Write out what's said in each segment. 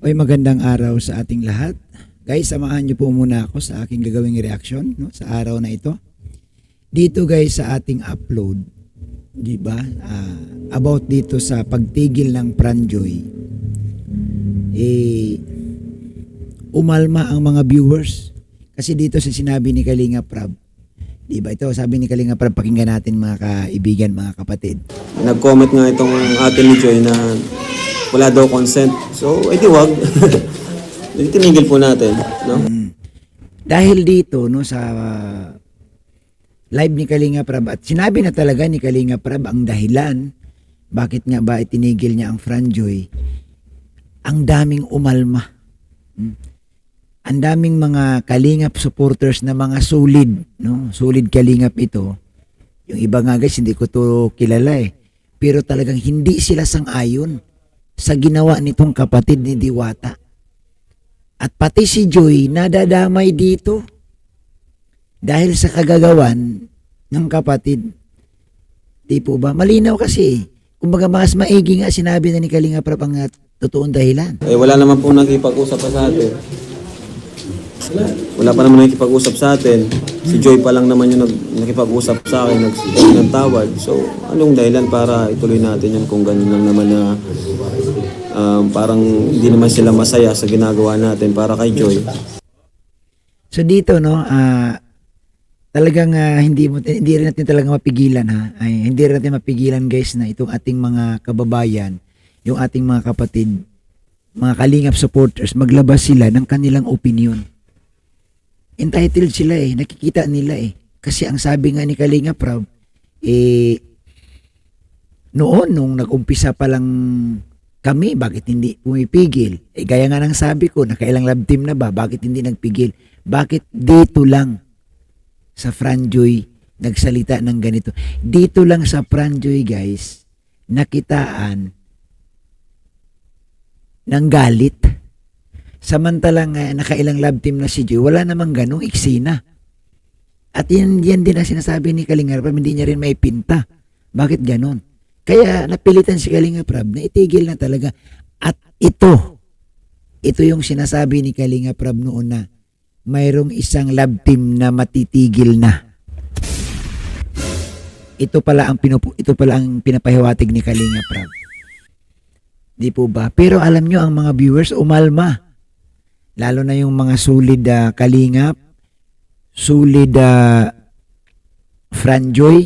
Oy, magandang araw sa ating lahat. Guys, samahan niyo po muna ako sa aking gagawing reaction, no, sa araw na ito. Dito guys sa ating upload, di ba? About dito sa pagtigil ng Franjoy. Umalma ang mga viewers kasi dito sa sinabi ni Kalinga Prab. Di ba ito, sabi ni Kalinga Prab, pakinggan natin mga kaibigan, mga kapatid. Nag-comment nga itong ate ni Joy na wala daw consent. So, edi wag. Tinigil po natin, no? Dahil dito, no, sa live ni Kalinga Prab, at sinabi na talaga ni Kalinga Prab ang dahilan bakit nga ba itinigil niya ang Franjoy. Ang daming umalma. Ang daming mga Kalingap supporters na mga solid, no? Solid Kalingap ito. Yung iba nga guys, hindi ko to kilala eh. Pero talagang hindi sila sang-ayon sa ginawa nitong kapatid ni Diwata. At pati si Joy nadadamay dito dahil sa kagagawan ng kapatid. Di po ba? Malinaw kasi. Kumbaga mas maigi nga sinabi na ni Kalinga Prab ang totoong dahilan. Wala naman po nakipag-usap pa sa atin. Wala pa naman nakipag-usap sa atin. Si Joy pa lang naman yung nakipag-usap sa akin, nagsigay ng tawad. So, anong dahilan para ituloy natin yun kung ganun lang naman na parang hindi naman sila masaya sa ginagawa natin para kay Joy. So dito, no, talagang hindi rin natin talaga mapigilan, ha. Hindi rin natin mapigilan guys na itong ating mga kababayan, yung ating mga kapatid, mga Kalingap supporters, maglabas sila ng kanilang opinion. Entitled sila eh, nakikita nila eh. Kasi ang sabi nga ni Kalinga Prab, noon nung nag-umpisa pa lang kami, bakit hindi pumipigil? Gaya nga ng sabi ko, nakailang love team na ba? Bakit hindi nagpigil? Bakit dito lang sa Franjoy nagsalita ng ganito? Dito lang sa Franjoy guys, nakitaan ng galit. Samantalang nakailang love team na si Joy, wala namang ganong eksena. At yan din ang sinasabi ni Kalinga Prab, hindi niya rin may pinta. Bakit ganon? Kaya napilitan si Kalinga Prab na itigil na talaga. At ito yung sinasabi ni Kalinga Prab noon na mayroong isang love team na matitigil na. Ito pala ang pinapahiwatig ni Kalinga Prab. Di po ba? Pero alam nyo, ang mga viewers umalma. Lalo na yung mga solid Kalingap, solid Franjoy,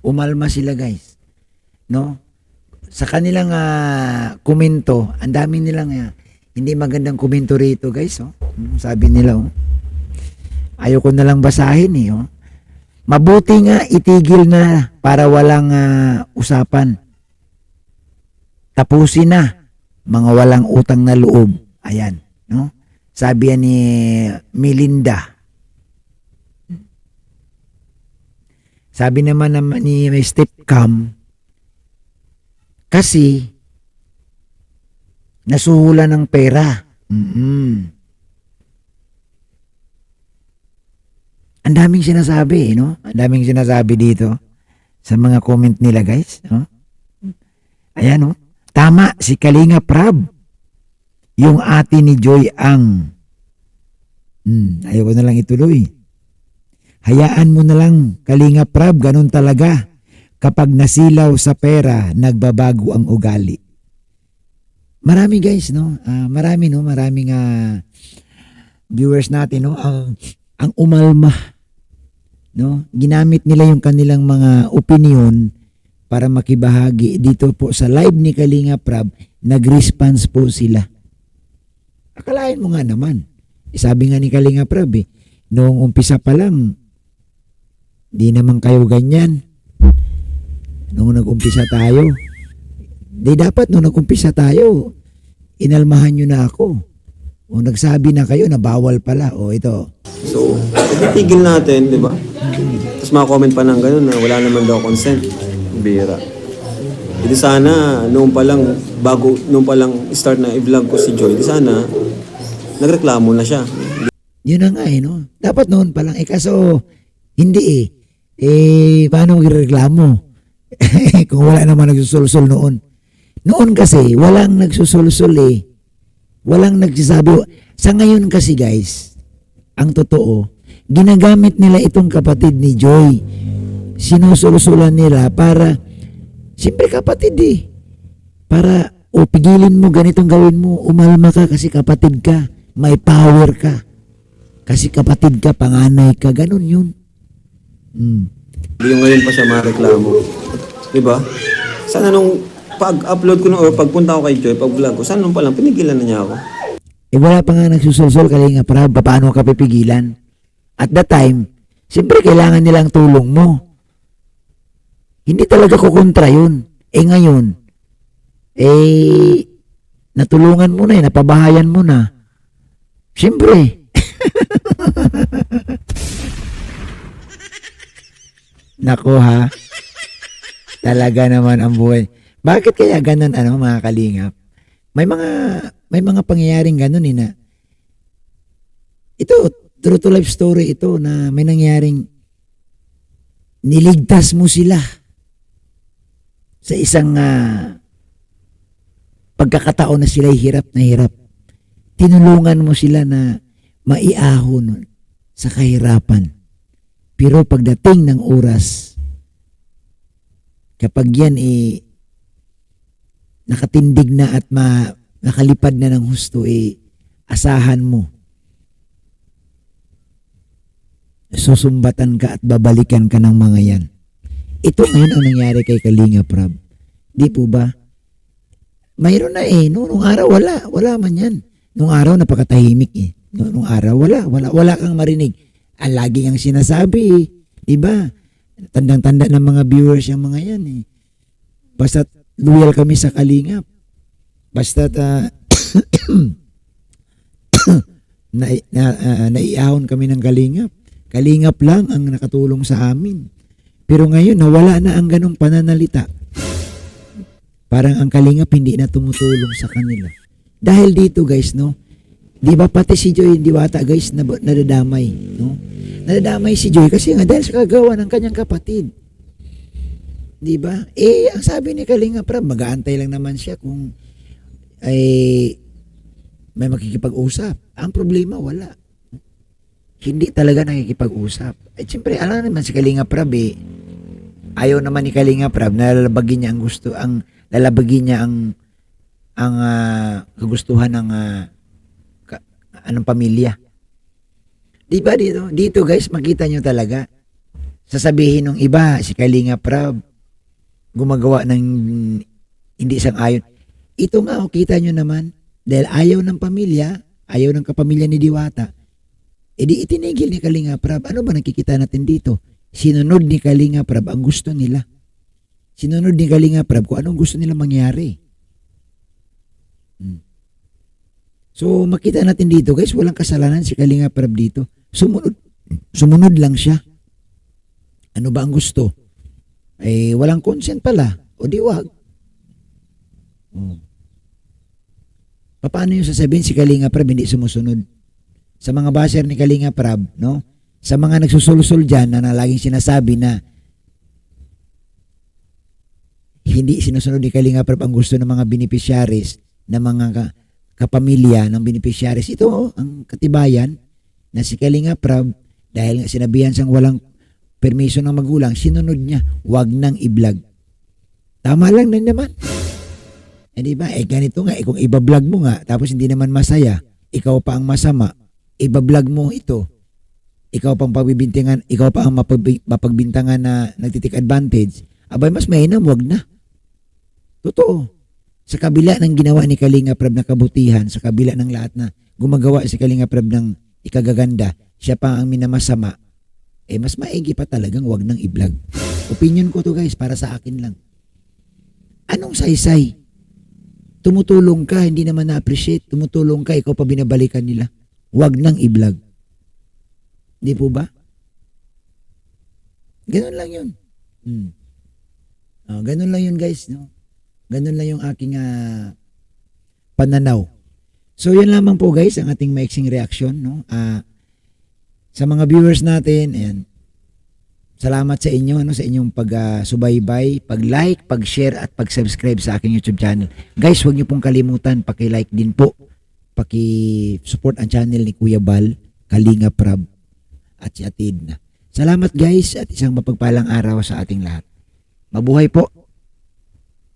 umalma sila guys. No? Sa kanilang komento, ang dami nilang hindi magandang komento rito guys. Oh. Sabi nila, oh. Ayoko na lang basahin eh. Oh. Mabuti nga itigil na para walang usapan. Tapusin na mga walang utang na loob. Ayan. No? Sabi ni Melinda. Sabi naman ni Stepcam, kasi nasuhulan ng pera. Ang daming sinasabi, no? Ang daming sinasabi dito sa mga comment nila, guys. No? Ayan, no? Tama, si Kalinga Prab. Yung ate ni Joy ang ayoko na lang ituloy. Hayaan mo na lang, Kalinga Prab, ganun talaga. Kapag nasilaw sa pera, nagbabago ang ugali. Marami guys, no? Maraming viewers natin, no? Ang umalma, no? Ginamit nila yung kanilang mga opinion para makibahagi dito po sa live ni Kalinga Prab. Nag-response po sila. Akalain mo nga naman. Sabi nga ni Kalinga Prab, noong umpisa pa lang, di naman kayo ganyan. Noong nag-umpisa tayo, di dapat noong nag-umpisa tayo, inalmahan nyo na ako. O nagsabi na kayo na bawal pala. O ito. So, itigil natin, di ba? Tapos mga-comment pa ng gano'n na wala naman daw consent. Bira. Hindi sana, noong pa lang start na i-vlog ko si Joy, di sana, nagreklamo na siya. Yun na nga no? Dapat noon pa lang. Kaso, hindi paano magreklamo? Kung wala naman nagsusulsol noon. Noon kasi, walang nagsusulsol Walang nagsasabi. Sa ngayon kasi guys, ang totoo, ginagamit nila itong kapatid ni Joy. Sinusulusulan nila para, siyempre kapatid para, pigilin mo, ganitong gawin mo, umalma ka kasi kapatid ka, may power ka. Kasi kapatid ka, panganay ka, ganun yun. Yung ngayon pa siya mareklamo. Diba? Sana nung pag-upload ko or pagpunta ko kay Joy, pag-vlog ko, sana nung palang pinigilan na niya ako. Wala pa nga nagsusulsol, Kalinga Prab, paano ka pipigilan? At that time, siyempre kailangan nilang tulong mo. Hindi talaga kukontra yun. Ngayon, natulungan mo na napabahayan mo na. Siyempre. Nako ha. Talaga naman ang buhay. Bakit kaya ganun mga kalingap? May mga pangyayaring ganun na ito, true to life story ito na may nangyaring niligtas mo sila sa isang pagkakataon na sila'y hirap na hirap. Tinulungan mo sila na maiahon sa kahirapan. Pero pagdating ng oras, kapag yan nakatindig na at nakalipad na ng husto, asahan mo. Susumbatan ka at babalikan ka ng mga yan. Ito ngayon ang nangyari kay Kalinga Prab. Di po ba? Mayroon na nung araw wala man yan. Nung araw napakatahimik Nung araw wala kang marinig. Ang lagi ang sinasabi diba? Tandang-tanda ng mga viewers yung mga yan Basta loyal kami sa Kalingap. Basta naiahon kami ng Kalingap. Kalingap lang ang nakatulong sa amin. Pero ngayon nawala na ang ganong pananalita. Parang ang Kalingap hindi na tumutulong sa kanila. Dahil dito guys, no? Di ba pati si Joy Diwata guys nadadamay, no? Nadadamay si Joy kasi nga dahil sa kagawa ng kanyang kapatid. Di ba? Ang sabi ni Kalinga Prab, mag-aantay lang naman siya kung may makikipag-usap. Ang problema, wala. Hindi talaga nakikipag-usap. Siyempre, alam naman si Kalinga Prab ayaw naman ni Kalinga Prab na lalabagin niya ang kagustuhan ng anong pamilya. Di ba dito guys, makita nyo talaga. Sasabihin ng iba, si Kalinga Prab, gumagawa ng hindi sang-ayon. Ito nga, kita nyo naman, dahil ayaw ng pamilya, ayaw ng kapamilya ni Diwata, di itinigil ni Kalinga Prab. Ano ba nakikita natin dito? Sinunod ni Kalinga Prab ang gusto nila. Sinunod ni Kalinga Prab kung anong gusto nila mangyari. So, makita natin dito, guys, walang kasalanan si Kalinga Prab dito. Sumunod lang siya. Ano ba ang gusto? Walang consent pala. O di wag. Paano yung sasabihin si Kalinga Prab hindi sumusunod? Sa mga basher ni Kalinga Prab, no? Sa mga nagsusulsol dyan na laging sinasabi na hindi sinusunod ni Kalinga Prab ang gusto ng mga beneficiaries, ng mga kapamilya ng beneficiaries. Ito ang katibayan na si Kalinga Prab, dahil nga sinabihan siyang walang permiso ng magulang, sinunod niya, wag nang i-vlog. Tama lang na naman. Diba? Ganito nga, kung iba-vlog mo nga, tapos hindi naman masaya, ikaw pa ang masama, iba-vlog mo ito, ikaw pang pagbibintangan, ikaw pa ang mapagbintangan na nagtitik advantage, abay mas mainam, wag na. Totoo. Sa kabila ng ginawa ni Kalinga Prab na kabutihan, sa kabila ng lahat na gumagawa si Kalinga Prab ng ikagaganda, siya pa ang minamasama, mas maigi pa talagang wag nang i-vlog. Opinion ko to guys, para sa akin lang. Anong saysay? Tumutulong ka, hindi naman na-appreciate. Tumutulong ka, ikaw pa binabalikan nila. Wag nang i-vlog. Di po ba? Ganun lang yun. Ganun lang yun guys. No? Ganun lang yung aking pananaw. So yan lamang po guys, ang ating maiksing reaction. No? Sa mga viewers natin, ayan, salamat sa inyo, sa inyong pag-subaybay, pag-like, pag-share at pag-subscribe sa aking YouTube channel. Guys, huwag niyo pong kalimutan, paki-like din po, paki-support ang channel ni Kuya Bal, Kalinga Prab, at si Atid na. Salamat guys at isang mapagpalang araw sa ating lahat. Mabuhay po!